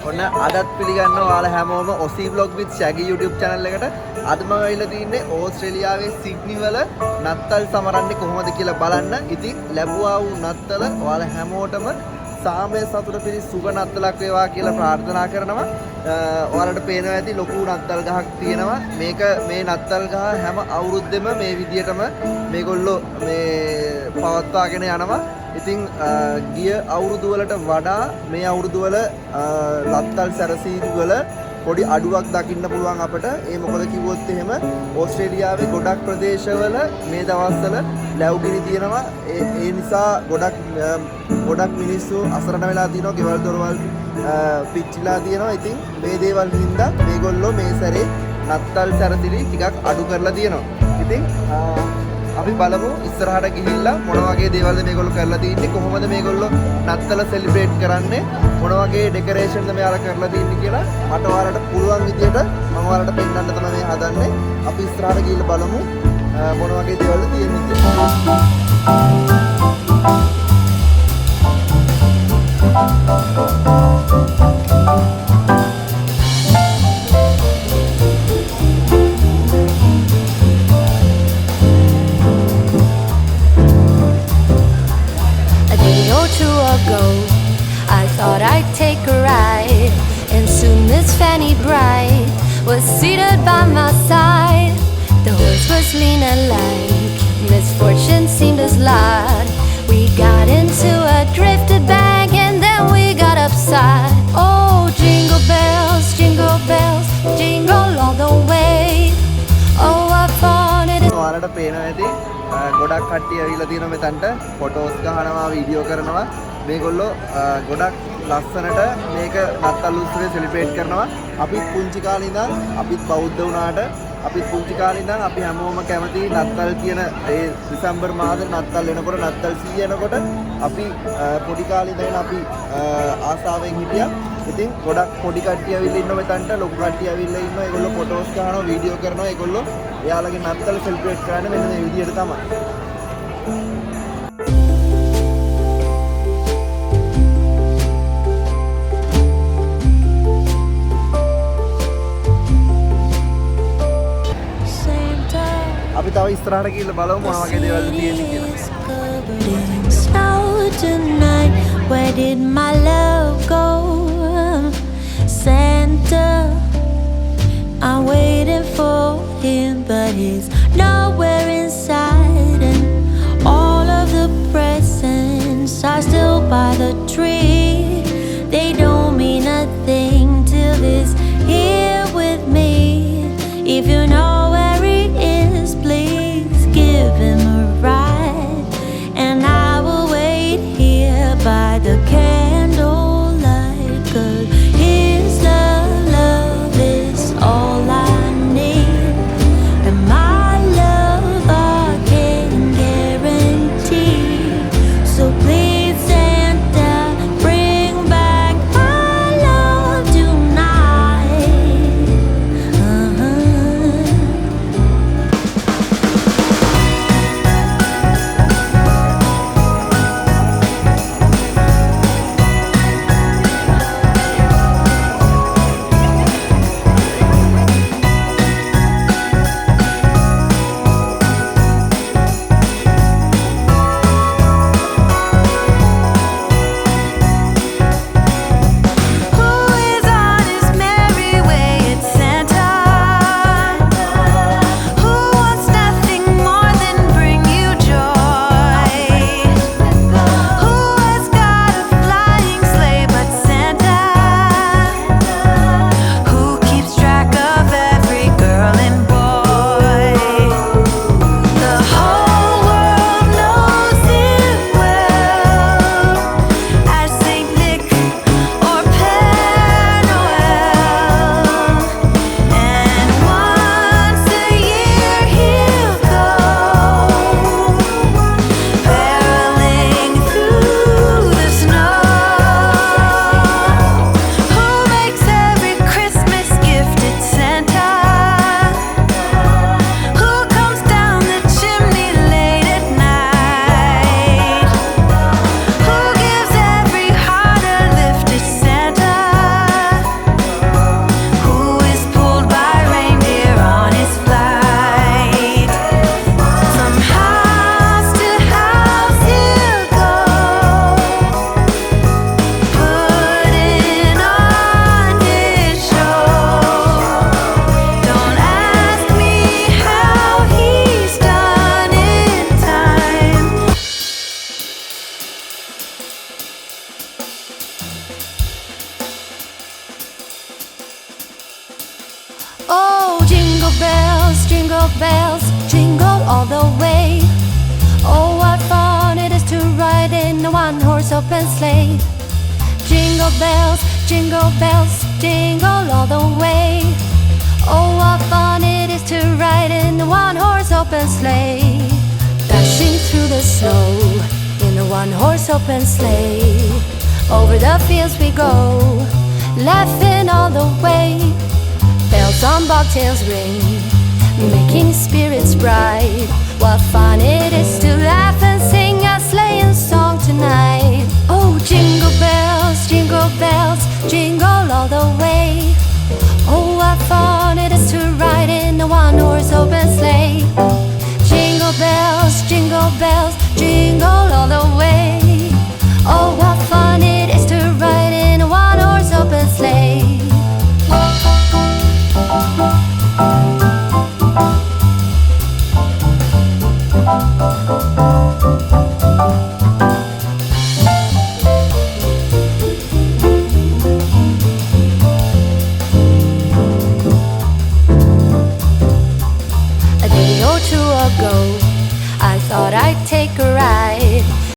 ඔන්න අදත් පිළිගන්නවා ඔයාලා හැමෝම ඔසි vlog with Shaggy YouTube channel එකට. අද මම ඇවිල්ලා තින්නේ ඕස්ට්‍රේලියාවේ සිඩ්නි වල නත්තල් සමරන්නේ කොහොමද කියලා බලන්න. ඉතින් ලැබුවා වූ නත්තල ඔයාලා හැමෝටම සාමය සතුට පිණිස සුබ නත්තලක් වේවා කියලා ප්‍රාර්ථනා කරනවා. ඔයාලට පේනවා ඇති ලොකු නත්තල් ගහක් තියෙනවා. මේ නත්තල් ගහ හැම අවුරුද්දෙම මේ විදියටම මේගොල්ලෝ මේ පවත්වාගෙන යනවා. ඉතින් ගිය අවුරුදු වලට වඩා මේ අවුරුදු වල නත්තල් සැරසීම් වල පොඩි අඩුවක් දකින්න පුළුවන් අපට. ඒ මොකද කිව්වොත් එහෙම ඕස්ට්‍රේලියාවේ ගොඩක් ප්‍රදේශවල මේ දවස්වල ලැබුගිනි තියෙනවා. ඒ නිසා ගොඩක් මිනිස්සු අසරණ වෙලා තියෙනවා. ගෙවල් දොරවල් පිච්චිලා තියෙනවා. ඉතින් මේ දේවල් හින්දා මේගොල්ලෝ මේ සැරේ නත්තල් සැරසිලි ටිකක් අඩු කරලා තියෙනවා. ඉතින් අපි බලමු ඉස්සරහට ගිහිල්ලා මොන වගේ දේවල්ද මේගොල්ලෝ කරලා තියෙන්නේ, කොහොමද මේගොල්ලෝ නත්තල සෙලිබ්‍රේට් කරන්නේ, මොන වගේ ඩෙකොරේෂන්ද මෙයාලා කරලා තියෙන්නේ කියලා මට ඔයාලට පුළුවන් විදියට මම ඔයාලට පෙන්නන්න තමයි මේ හදන්නේ. අපි ඉස්සරහට ගිහිල්ලා බලමු මොන වගේ දේවල්ද තියෙන්නේ කියලා. Ago, I thought I'd take a ride, and soon Miss Fanny Bright was seated by my side. The horse was lean and like misfortune seemed to slide. We got into a drifted bag and then we got upside. Oh, jingle bells, jingle all the way. Oh, I found it. ඔයාලට පේනවා ඇති ගොඩක් කට්ටිය ඇවිල්ලා තියෙනවා මෙතනට photos ගහනවා, video කරනවා. මේගොල්ලෝ ගොඩක් ලස්සනට මේක නත්තල් උත්සවය සෙලිබ්‍රේට් කරනවා. අපිත් පුංචි කාලේ ඉඳන් අපිත් බෞද්ධ වුණාට අපිත් පුංචි කාලේ ඉඳන් අපි හැමෝම කැමති නත්තල් කියන ඒ දෙසැම්බර් මාසෙ නත්තල් එනකොට නත්තල් සීය එනකොට අපි පොඩි කාලේ ඉඳන් අපි ආසාවෙන් හිටියා. ඉතින් ගොඩක් පොඩි කට්ටිය ඇවිල්ලා ඉන්නවා මෙතනට, ලොකු කට්ටිය ඇවිල්ලා ඉන්නවා. ඒගොල්ලෝ ෆොටෝස් ගහනවා, වීඩියෝ කරනවා. ඒගොල්ලෝ එයාලගේ නත්තල් සෙලිබ්‍රේට් කරන්නේ මෙන්න මේ විදිහට තමයි. අපි තව ඉස්සරහට ගිහිල්ලා බලමු මොන වගේ දේවල්ද තියෙන්නේ කියලා. Snow tonight, where did my love go? Santa, I'm waiting for him, but he's nowhere inside, and all of the presents are still by the tree. They don't mean a thing till he's here with me. If you know where he is, please give him a ride, and I will wait here by the candlelight, 'cause his love is all I need, and my love I can guarantee. So please Santa, bring back my love tonight. Oh, jingle bells, jingle all the way. Oh, what fun it is to ride in a one-horse open sleigh. Jingle bells, jingle all the way. Oh, what fun it is to ride in a one-horse open sleigh. Dashing through the snow in a one-horse open sleigh. Over the fields we go, laughing all the way. Bells on bobtails ring, making spirits bright. What fun it is to laugh and sing a sleighing song tonight. Oh, jingle bells, jingle all the way. Oh, what fun it is to ride in a one-horse open sleigh. Jingle bells, jingle